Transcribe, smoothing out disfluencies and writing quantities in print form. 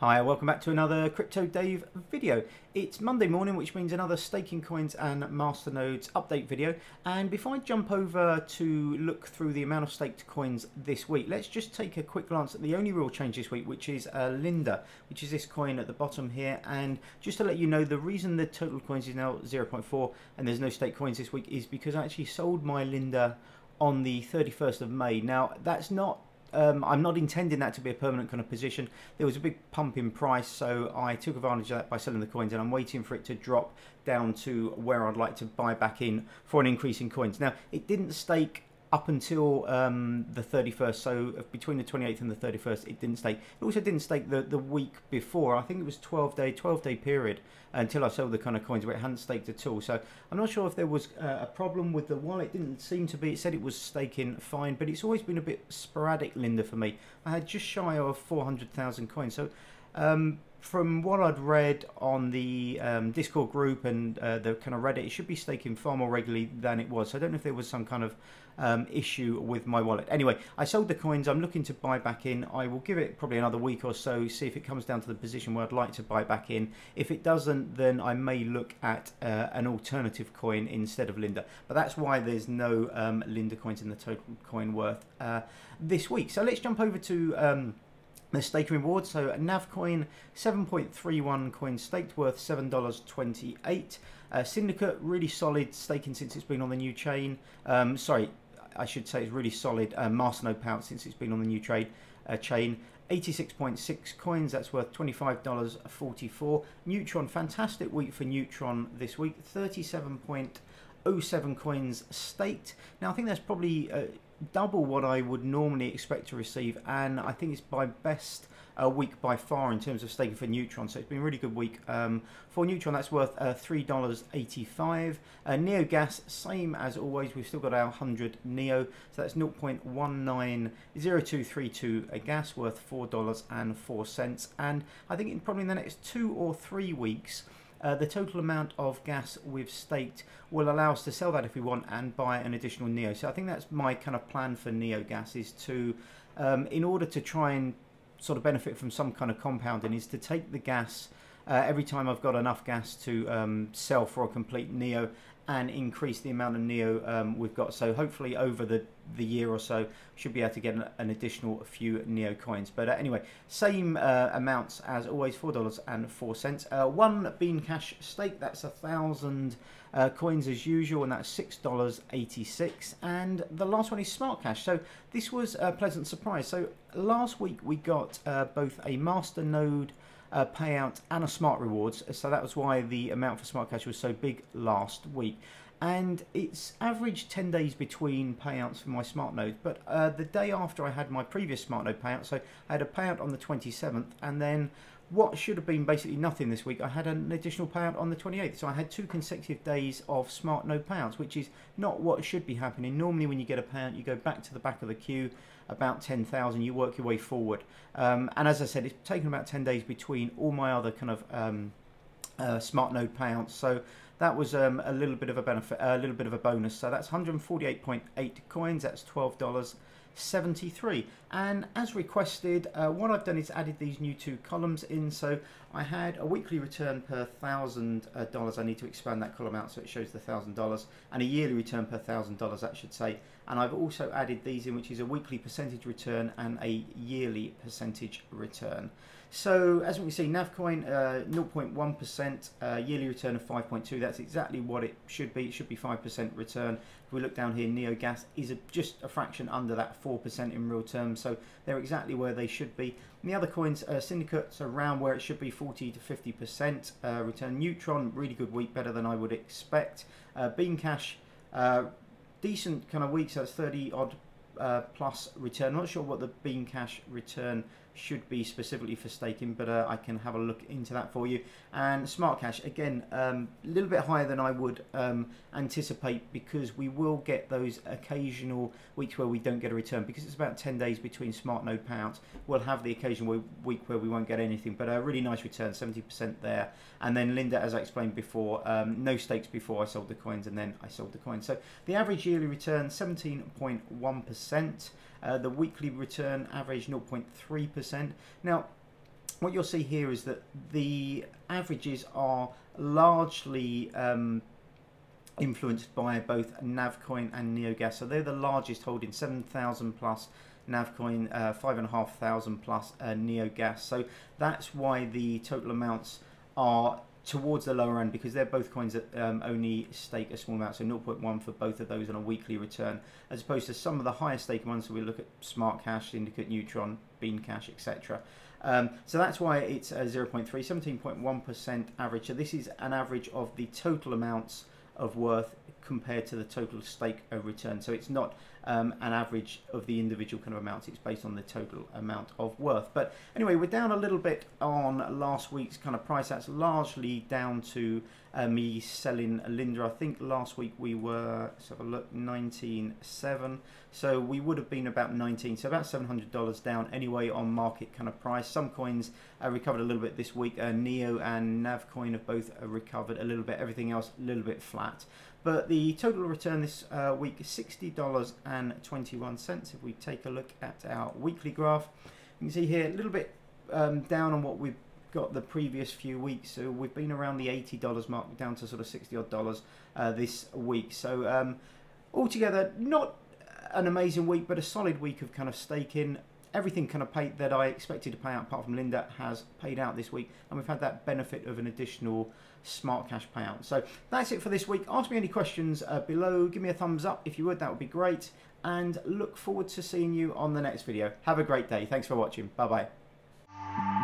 Hi, welcome back to another Crypto Dave video. It's Monday morning, which means another staking coins and Masternodes update video. And before I jump over to look through the amount of staked coins this week, let's just take a quick glance at the only real change this week, which is Linda, which is this coin at the bottom here. And just to let you know, the reason the total coins is now 0.4 and there's no staked coins this week is because I actually sold my Linda on the 31st of May. Now, that's not I'm not intending that to be a permanent kind of position. There was a big pump in price, so I took advantage of that by selling the coins, and I'm waiting for it to drop down to where I'd like to buy back in for an increase in coins. Now, it didn't stake up until the 31st, so between the 28th and the 31st it didn't stake. It also didn't stake the week before. I think it was 12-day period until I sold the kind of coins where it hadn't staked at all. So I'm not sure if there was a problem with the wallet. It didn't seem to be. It said it was staking fine, but it's always been a bit sporadic, Linda, for me. I had just shy of 400,000 coins. So from what I'd read on the Discord group and the kind of Reddit, it should be staking far more regularly than it was. So I don't know if there was some kind of issue with my wallet. Anyway, I sold the coins. I'm looking to buy back in. I will give it probably another week or so, see if it comes down to the position where I'd like to buy back in. If it doesn't, then I may look at an alternative coin instead of Linda. But that's why there's no Linda coins in the total coin worth this week. So let's jump over to the staking rewards. So NavCoin, 7.31 coins staked, worth $7.28. Syndicate, really solid staking since it's been on the new chain. Sorry, I should say it's really solid Masternode payout since it's been on the new chain. 86.6 coins, that's worth $25.44. Neutron, fantastic week for Neutron this week. 37.07 coins staked. Now I think that's probably double what I would normally expect to receive, and I think it's my best week by far in terms of staking for Neutron. So it's been a really good week for Neutron. That's worth $3.85. NeoGas, same as always, we've still got our 100 Neo, so that's 0.190232 a gas, worth $4.04. And I think probably in the next 2 or 3 weeks the total amount of gas we've staked will allow us to sell that if we want and buy an additional Neo. So I think that's my kind of plan for Neo gas, is to, in order to try and sort of benefit from some kind of compounding, is to take the gas every time I've got enough gas to sell for a complete Neo and increase the amount of Neo we've got. So hopefully over the year or so should be able to get an additional few Neo coins. But anyway, same amounts as always, $4.04. One BeanCash stake, that's 1,000 coins as usual, and that's $6.86. And the last one is SmartCash. So this was a pleasant surprise. So last week we got both a Masternode payout and a smart rewards, so that was why the amount for SmartCash was so big last week. And it's averaged 10 days between payouts for my smart node, but the day after I had my previous smart node payout, so I had a payout on the 27th, and then what should have been basically nothing this week, I had an additional payout on the 28th. So I had 2 consecutive days of smart node payouts, which is not what should be happening. Normally when you get a payout, you go back to the back of the queue, about 10,000, you work your way forward. And as I said, it's taken about 10 days between all my other kind of smart node payouts. So that was a little bit of a benefit, a little bit of a bonus. So that's 148.8 coins, that's $12.73. And as requested, what I've done is added these new 2 columns in. So I had a weekly return per $1,000. I need to expand that column out so it shows the $1,000, and a yearly return per $1,000, that should say. And I've also added these in, which is a weekly percentage return and a yearly percentage return. So as we can see, NavCoin 0.1%, yearly return of 5.2. That's exactly what it should be. It should be 5% return. If we look down here, NeoGas is just a fraction under that 4% in real terms. So they're exactly where they should be. And the other coins, Syndicate's around where it should be, 40 to 50% return. Neutron, really good week, better than I would expect. BeanCash, decent kind of week, so it's 30 odd plus return. I'm not sure what the BeanCash return should be specifically for staking, but I can have a look into that for you. And SmartCash, again, a little bit higher than I would anticipate, because we will get those occasional weeks where we don't get a return, because it's about 10 days between smart node payouts. We'll have the occasional week where we won't get anything, but a really nice return, 70% there. And then Linda, as I explained before, no stakes before I sold the coins, and then I sold the coins. So the average yearly return, 17.1%. The weekly return average 0.3%. Now, what you'll see here is that the averages are largely influenced by both NavCoin and NeoGas. So they're the largest holding, 7,000 plus NavCoin, 5,500 plus NeoGas. So that's why the total amounts are towards the lower end, because they're both coins that only stake a small amount, so 0.1 for both of those on a weekly return, as opposed to some of the higher stake ones. So we look at SmartCash, Syndicate, Neutron, BeanCash, etc. So that's why it's 0.3, 17.1% average. So this is an average of the total amounts of worth compared to the total stake return. So it's not an average of the individual kind of amounts, it's based on the total amount of worth. But anyway, we're down a little bit on last week's kind of price. That's largely down to me selling Linda. I think last week we were, let's have a look, 19.7, so we would have been about 19, so about $700 down anyway on market kind of price. Some coins recovered a little bit this week. Neo and NavCoin have both recovered a little bit, everything else a little bit flat. But the total return this week is $60.21. If we take a look at our weekly graph, you can see here a little bit down on what we've got the previous few weeks. So we've been around the $80 mark, down to sort of $60 odd this week. So altogether, not an amazing week, but a solid week of kind of staking. Everything kind of paid that I expected to pay out, apart from Linda, has paid out this week, and we've had that benefit of an additional SmartCash payout. So that's it for this week. Ask me any questions below. Give me a thumbs up if you would, that would be great, and look forward to seeing you on the next video. Have a great day. Thanks for watching. Bye bye.